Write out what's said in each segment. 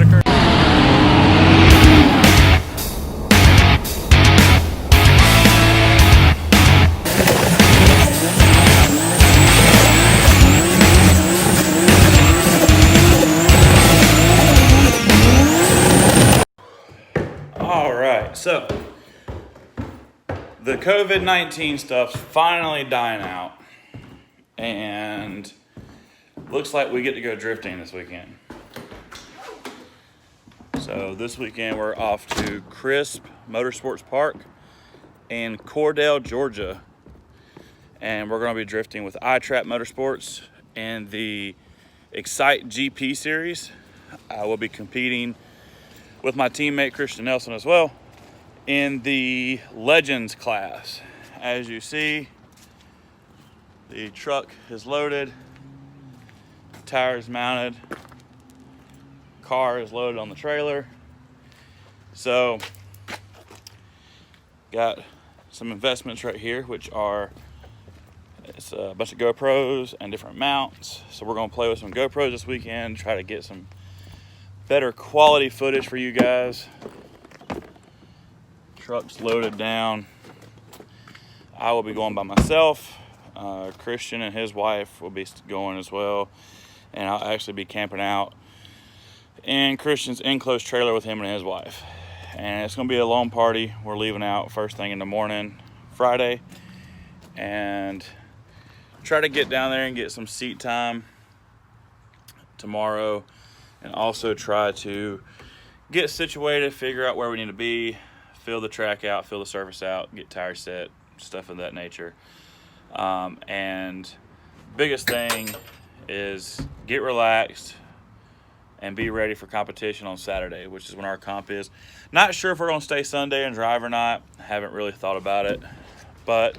Whitaker. All right, so the COVID-19 stuff's finally dying out, and looks like we get to go drifting this weekend. So this weekend we're off to Crisp Motorsports Park in Cordell, Georgia, and we're going to be drifting with iTrap Motorsports and the Excite GP series. I will be competing with my teammate Christian Nelson as well in the Legends class. As you see, the truck is loaded, tires mounted, car is loaded on the trailer. So got some investments right here, which are it's a bunch of GoPros and different mounts. So we're gonna play with some GoPros this weekend, try to get some better quality footage for you guys. Truck's loaded down. I will be going by myself. Christian and his wife will be going as well, and I'll actually be camping out in Christian's enclosed trailer with him and his wife. And it's gonna be a long party. We're leaving out first thing in the morning Friday, and try to get down there and get some seat time tomorrow, and also try to get situated, figure out where we need to be, fill the track out, fill the surface out, get tires set, stuff of that nature. And biggest thing is get relaxed and be ready for competition on Saturday, which is when our comp is. Not sure if we're gonna stay Sunday and drive or not. Haven't really thought about it, but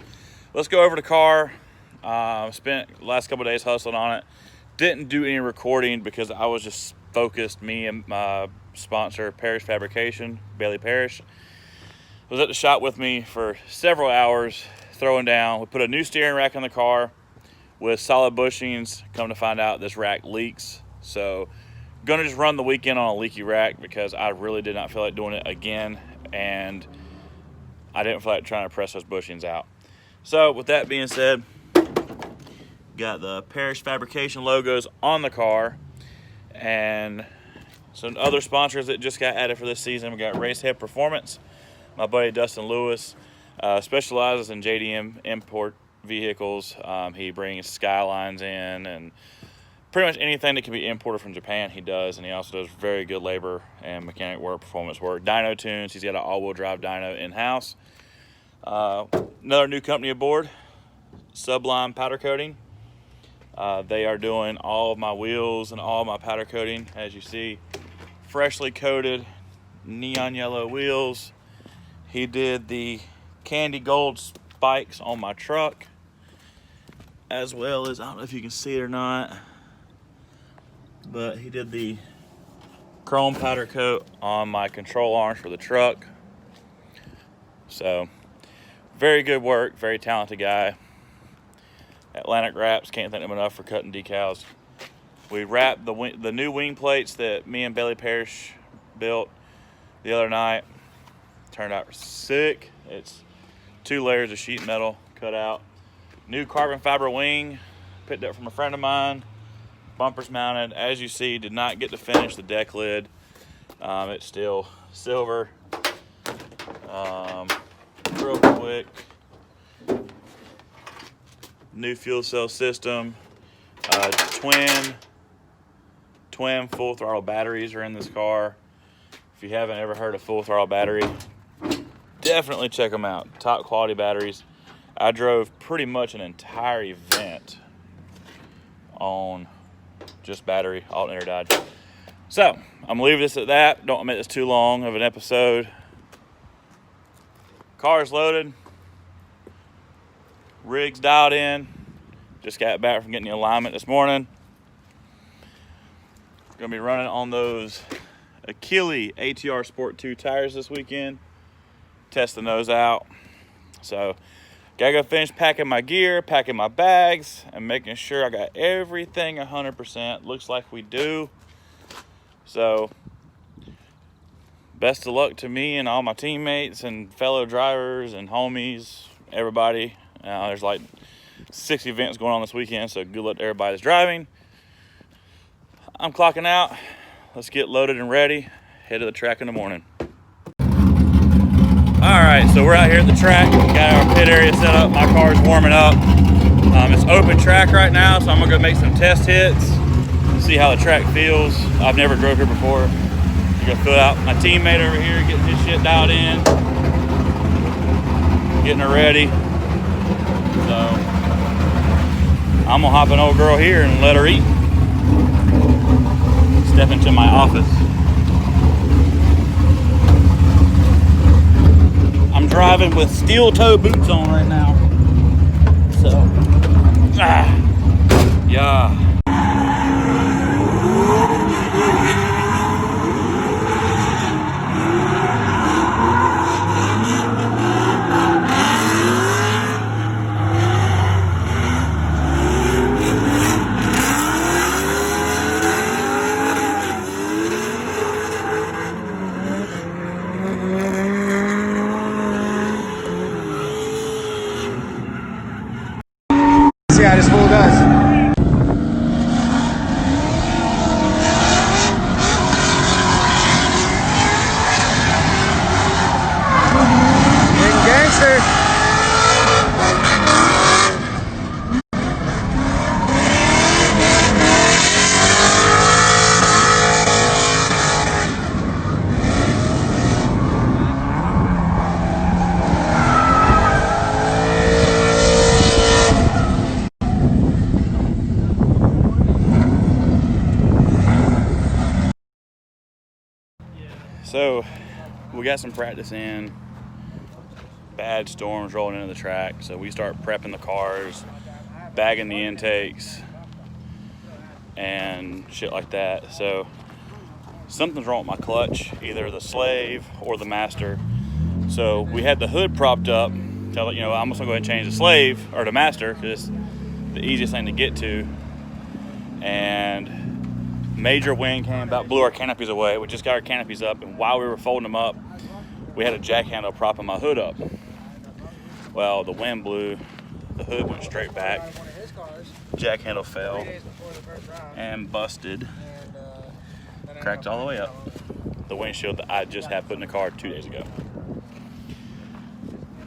let's go over the car. Spent the last couple of days hustling on it. Didn't do any recording because I was just focused. Me and my sponsor, Parrish Fabrication, Bailey Parrish, was at the shop with me for several hours throwing down. We put a new steering rack in the car with solid bushings. Come to find out this rack leaks. So gonna just run the weekend on a leaky rack because I really did not feel like doing it again, and I didn't feel like trying to press those bushings out. So with that being said, got the Parrish Fabrication logos on the car, and some other sponsors that just got added for this season. We got Racehead Performance. My buddy Dustin Lewis specializes in JDM import vehicles. He brings Skylines in and pretty much anything that can be imported from Japan he does, and he also does very good labor and mechanic work, performance work. Dyno Tunes, he's got an all-wheel drive dyno in-house. Another new company aboard, Sublime Powder Coating. They are doing all of my wheels and all of my powder coating. As you see, freshly coated neon yellow wheels. He did the candy gold spikes on my truck, as well as, I don't know if you can see it or not, but he did the chrome powder coat on my control arms for the truck. So very good work, very talented guy. Atlantic Wraps, can't thank them enough for cutting decals. We wrapped the new wing plates that me and Bailey Parrish built the other night. Turned out sick. It's 2 layers of sheet metal cut out. New carbon fiber wing, picked up from a friend of mine. Bumpers mounted. As you see, did not get to finish the deck lid. It's still silver. Real quick. New fuel cell system. Twin full throttle batteries are in this car. If you haven't ever heard of full throttle battery, definitely check them out. Top quality batteries. I drove pretty much an entire event on just battery, alternator died. So I'm gonna leave this at that. Don't make this too long of an episode. Car's loaded, rig's dialed in. Just got back from getting the alignment this morning. Gonna be running on those Achilles ATR Sport 2 tires this weekend, testing those out. So gotta go finish packing my gear, packing my bags, and making sure I got everything 100%. Looks like we do. So best of luck to me and all my teammates and fellow drivers and homies, everybody. There's like 6 events going on this weekend, so good luck to everybody that's driving. I'm clocking out. Let's get loaded and ready. Head to the track in the morning. All right, so we're out here at the track. Got our pit area set up. My car's warming up. It's open track right now, so I'm gonna go make some test hits, see how the track feels. I've never drove here before. I'm gonna fill out my teammate over here, getting his shit dialed in, getting her ready. So I'm gonna hop an old girl here and let her eat. Step into my office. I'm driving with steel toe boots on right now. So, yeah. See how this fool does. Getting gangster. So we got some practice in. Bad storms rolling into the track, so we start prepping the cars, bagging the intakes, and shit like that. So something's wrong with my clutch, either the slave or the master. So we had the hood propped up. I'm just gonna go ahead and change the slave or the master because it's the easiest thing to get to. And major wind came, about blew our canopies away. We just got our canopies up, and while we were folding them up, we had a jack handle propping my hood up. Well, the wind blew, the hood went straight back, jack handle fell and busted, cracked all the way up. The windshield that I just had put in the car 2 days ago.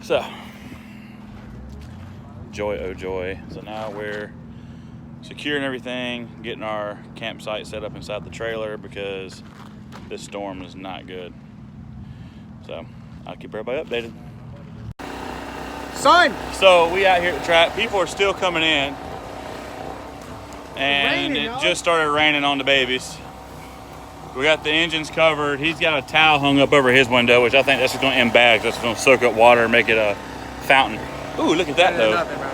So, joy, oh joy. So now we're securing everything, getting our campsite set up inside the trailer because this storm is not good. So I'll keep everybody updated. Son! So we out here at the track. People are still coming in, and it just started raining on the babies. We got the engines covered. He's got a towel hung up over his window, which I think that's going to end bags. That's going to soak up water and make it a fountain. Ooh, look at that though. Nothing, bro.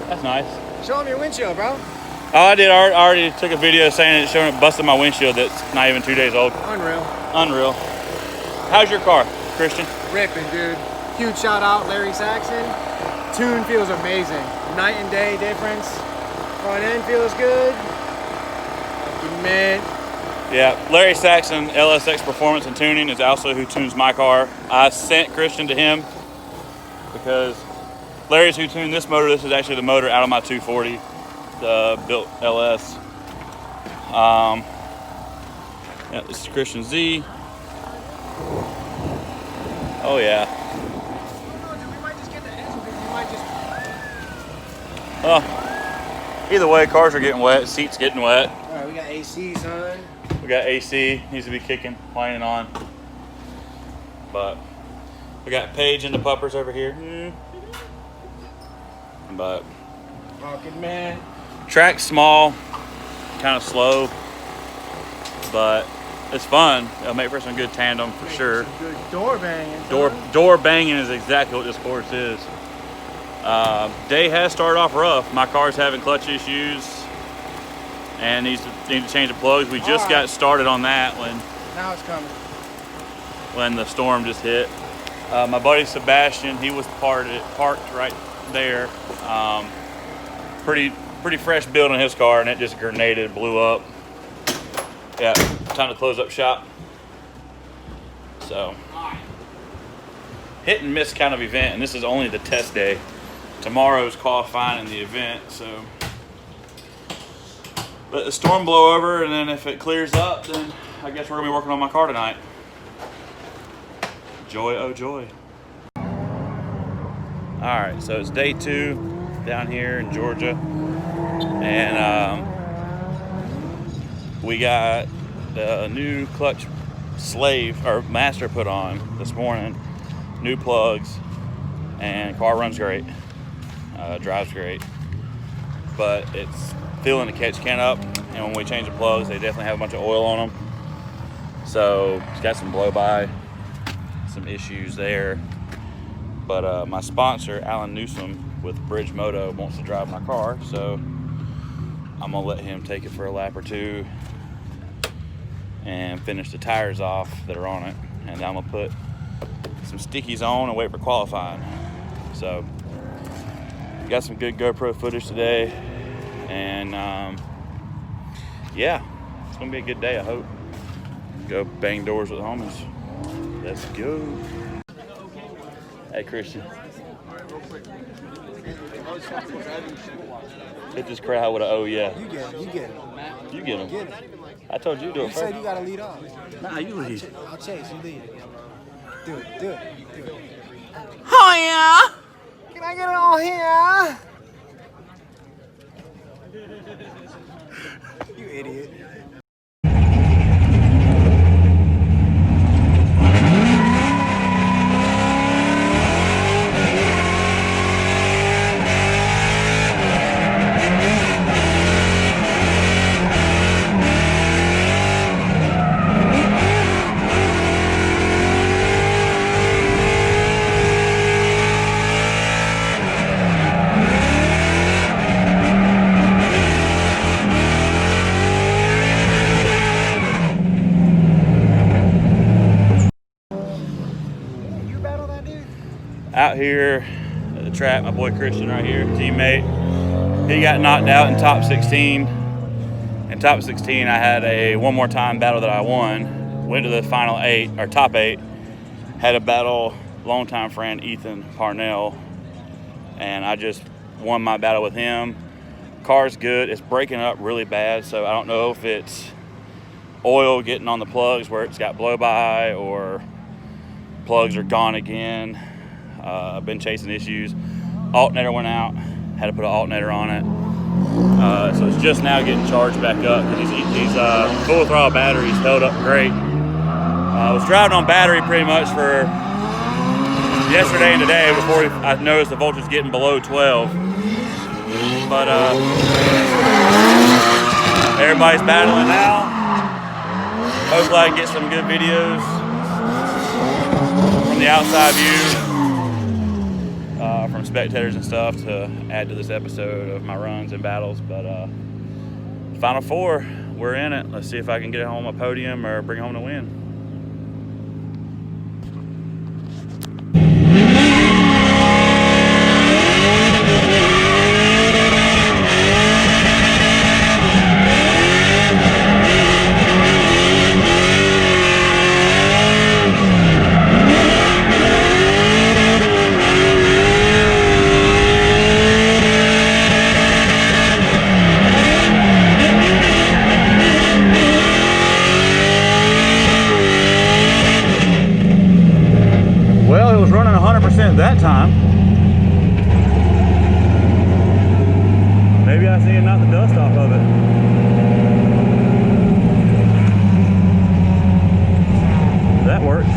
That's nice. Show him your windshield, bro. Oh, I did. I already took a video saying it, showing it busted my windshield that's not even 2 days old. Unreal. How's your car, Christian? Ripping, dude. Huge shout out, Larry Saxon. Tune feels amazing. Night and day difference. Front end feels good. Man. Yeah, Larry Saxon, LSX Performance and Tuning, is also who tunes my car. I sent Christian to him because Larry's who tuned this motor. This is actually the motor out of my 240, the built LS. Yeah, this is Christian Z. Oh yeah. Either way, cars are getting wet, seats getting wet. All right, we got AC, son. We got AC, needs to be kicking, playing on. But we got Paige and the puppers over here. But Fucking man. track's small, kind of slow, but it's fun. It'll make for some good tandem for sure. Some good door banging. Door banging is exactly what this course is. Day has started off rough. My car's having clutch issues and need to change the plugs. We just got started on that Now it's coming. when the storm just hit. My buddy Sebastian, he was parked right there. Pretty fresh build on his car, and it just grenaded, blew up. Yeah, time to close up shop. So, hit and miss kind of event, and this is only the test day. Tomorrow's qualifying in the event, so let the storm blow over, and then if it clears up, then I guess we're gonna be working on my car tonight. Joy, oh joy. All right, so it's day 2 down here in Georgia, and we got the new clutch slave or master put on this morning. New plugs, and car runs great, drives great, but it's feeling the catch can up, and when we change the plugs, they definitely have a bunch of oil on them, so it's got some blow by, some issues there. But my sponsor, Alan Newsom with Bridge Moto, wants to drive my car, so I'm gonna let him take it for a lap or two and finish the tires off that are on it, and I'm gonna put some stickies on and wait for qualifying. So got some good GoPro footage today, and yeah, it's gonna be a good day, I hope. Go bang doors with the homies. Let's go. Hey Christian, hit this crowd with a oh yeah. You get him. You get him. You get him. Get him. I told you to do it You first. said you gotta lead off. Nah, you lead. I'll chase. You lead. Do it. Do it. Do it. Oh yeah. Can I get it all here? You idiot. Out here at the track, my boy Christian right here, teammate, he got knocked out in top 16. In top 16, I had a one more time battle that I won. Went to the final 8, or top 8. Had a battle, longtime friend Ethan Parnell, and I just won my battle with him. Car's good. It's breaking up really bad, so I don't know if it's oil getting on the plugs where it's got blow by, or plugs are gone again. I've been chasing issues. Alternator went out, had to put an alternator on it. So it's just now getting charged back up. He's full throttle batteries, held up great. I was driving on battery pretty much for yesterday and today before I noticed the voltage getting below 12. But everybody's battling now. Hopefully I can get some good videos from the outside view. From spectators and stuff to add to this episode of my runs and battles. But Final 4, we're in it. Let's see if I can get home a podium or bring home the win. That time. Maybe I see it knock the dust off of it. That works.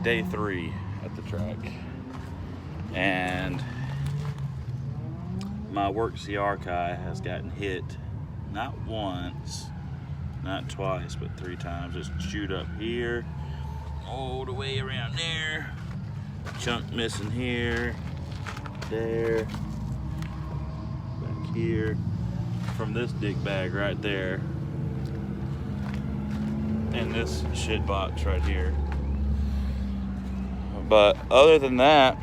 day 3 at the track, and my work CR Kai has gotten hit not once, not twice, but 3 times. It's chewed up here, all the way around there, chunk missing here, there, back here, from this dick bag right there, and this shit box right here. But other than that,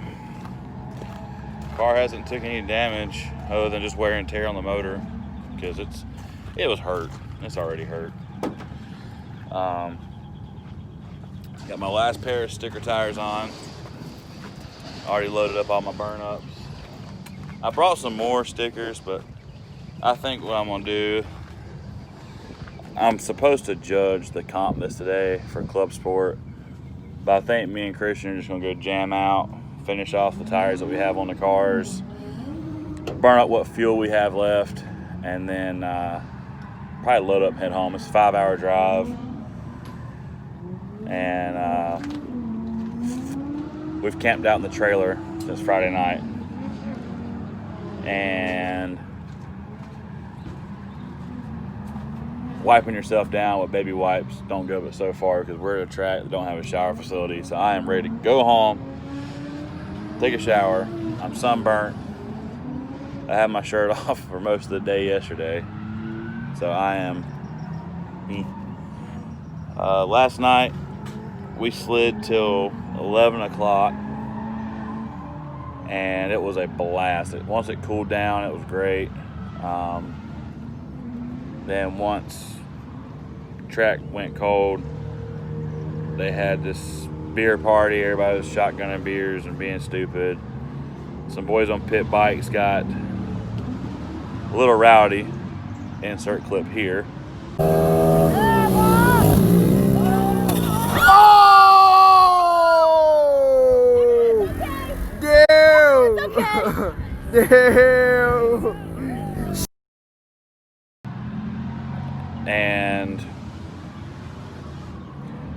car hasn't taken any damage other than just wear and tear on the motor, because it was hurt. It's already hurt. Got my last pair of sticker tires on. Already loaded up all my burn ups. I brought some more stickers, but I think what I'm gonna do, I'm supposed to judge the comp list today for Club Sport, but I think me and Christian are just gonna go jam out, finish off the tires that we have on the cars, burn up what fuel we have left, and then probably load up and head home. It's a 5-hour drive, and we've camped out in the trailer since Friday night, and wiping yourself down with baby wipes don't go but so far, because we're at a track that don't have a shower facility. So I am ready to go home, take a shower. I'm sunburnt. I had my shirt off for most of the day yesterday, so I am last night we slid till 11 o'clock, and it was a blast. Once it cooled down, it was great. Then once track went cold, they had this beer party. Everybody was shotgunning beers and being stupid. Some boys on pit bikes got a little rowdy. Insert clip here. Oh! Damn! Damn! And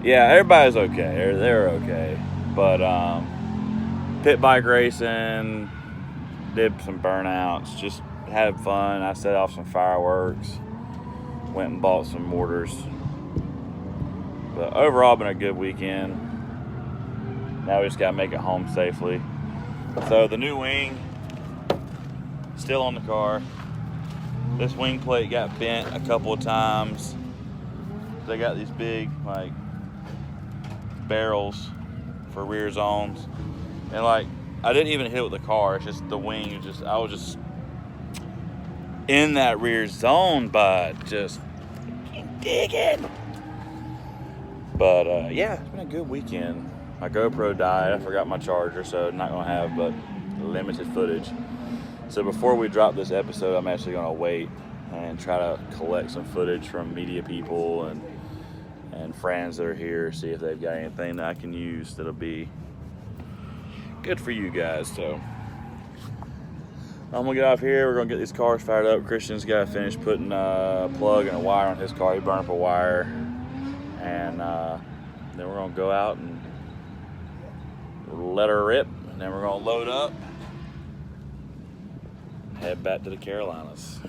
yeah, everybody's okay. They're okay. But pit bike racing, did some burnouts, just had fun. I set off some fireworks, went and bought some mortars. But overall, been a good weekend. Now we just gotta make it home safely. So the new wing, still on the car. This wing plate got bent a couple of times. They got these big like barrels for rear zones, and like I didn't even hit it with the car. It's just the wing. I was just in that rear zone, but just digging. But yeah, it's been a good weekend. My GoPro died. I forgot my charger, so not gonna have but limited footage. So before we drop this episode, I'm actually going to wait and try to collect some footage from media people and friends that are here, see if they've got anything that I can use that'll be good for you guys. So I'm going to get off here. We're going to get these cars fired up. Christian's got to finish putting a plug and a wire on his car. He burned up a wire. And then we're going to go out and let her rip. And then we're going to load up, head back to the Carolinas.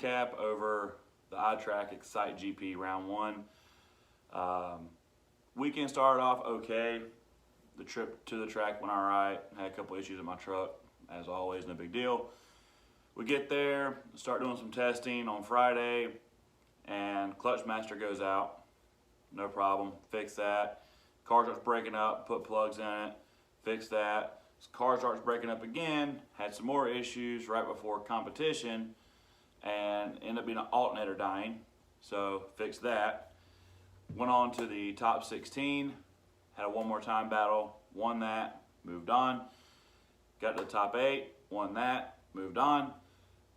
recap over the iTrack Excite GP round 1. Weekend started off okay. The trip to the track went all right. Had a couple issues with my truck, as always, no big deal. We get there, start doing some testing on Friday, and clutch master goes out. No problem, fix that. Car starts breaking up, put plugs in it, fix that. Car starts breaking up again, had some more issues right before competition, and ended up being an alternator dying, so fix that. Went on to the top 16, had a one more time battle, won that, moved on. Got to the top 8, won that, moved on.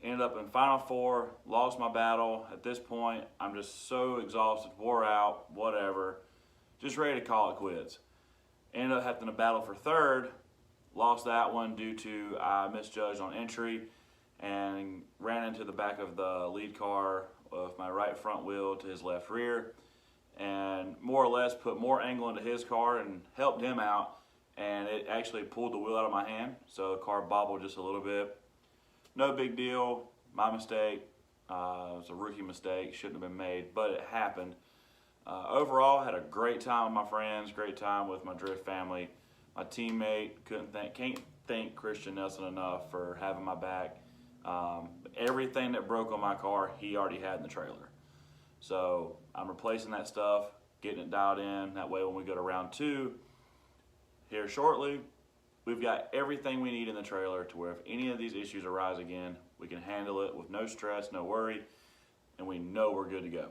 Ended up in final 4, lost my battle. At this point, I'm just so exhausted, wore out, whatever, just ready to call it quits. Ended up having to battle for 3rd, lost that one due to I misjudged on entry and ran into the back of the lead car with my right front wheel to his left rear, and more or less put more angle into his car and helped him out, and it actually pulled the wheel out of my hand, so the car bobbled just a little bit. No big deal, my mistake. It was a rookie mistake, shouldn't have been made, but it happened. Overall, had a great time with my friends, great time with my drift family. My teammate, can't thank Christian Nelson enough for having my back. Everything that broke on my car, he already had in the trailer. So I'm replacing that stuff, getting it dialed in. That way when we go to round 2 here shortly, we've got everything we need in the trailer to where if any of these issues arise again, we can handle it with no stress, no worry, and we know we're good to go.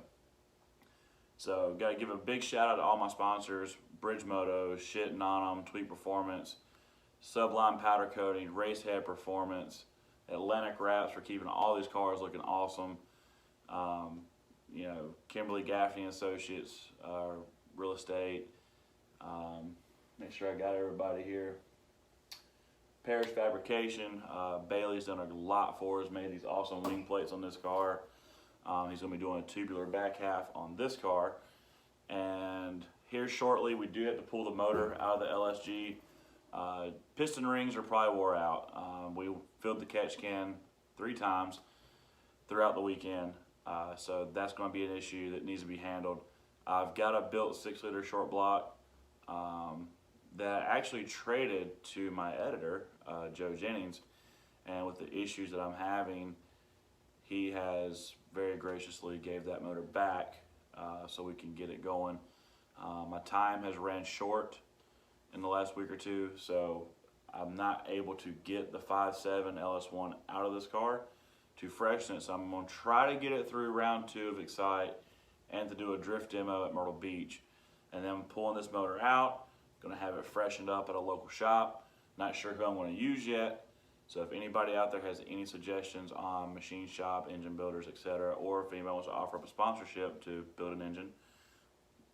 So got to give a big shout out to all my sponsors: Bridge Moto, Shitting on 'em, Tweak Performance, Sublime Powder Coating, Racehead Performance, Atlantic Wraps for keeping all these cars looking awesome. You know, Kimberly Gaffney and Associates, Real Estate. Make sure I got everybody here. Parrish Fabrication, Bailey's done a lot for us, made these awesome wing plates on this car. He's going to be doing a tubular back half on this car. And here shortly, we do have to pull the motor out of the LSG. Piston rings are probably wore out. We filled the catch can 3 times throughout the weekend. So that's going to be an issue that needs to be handled. I've got a built 6-liter short block that I actually traded to my editor, Joe Jennings, and with the issues that I'm having, he has very graciously gave that motor back so we can get it going. My time has ran short in the last week or 2, so I'm not able to get the 5.7 LS1 out of this car to freshen it, so I'm going to try to get it through round 2 of Excite and to do a drift demo at Myrtle Beach, and then I'm pulling this motor out. Going to have it freshened up at a local shop. Not sure who I'm going to use yet, so if anybody out there has any suggestions on machine shop, engine builders, etc., or if anybody wants to offer up a sponsorship to build an engine,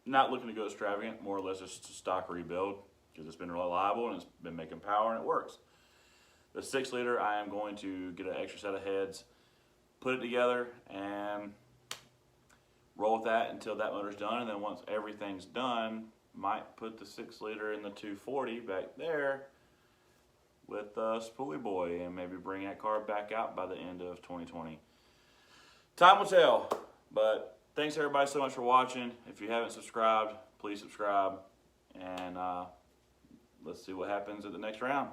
not looking to go extravagant, more or less just a stock rebuild because it's been reliable and it's been making power and it works. The 6-liter, I am going to get an extra set of heads, put it together, and roll with that until that motor's done, and then once everything's done, might put the 6-liter in the 240 back there with Spoolie Boy and maybe bring that car back out by the end of 2020. Time will tell, but thanks everybody so much for watching. If you haven't subscribed, please subscribe, and let's see what happens at the next round.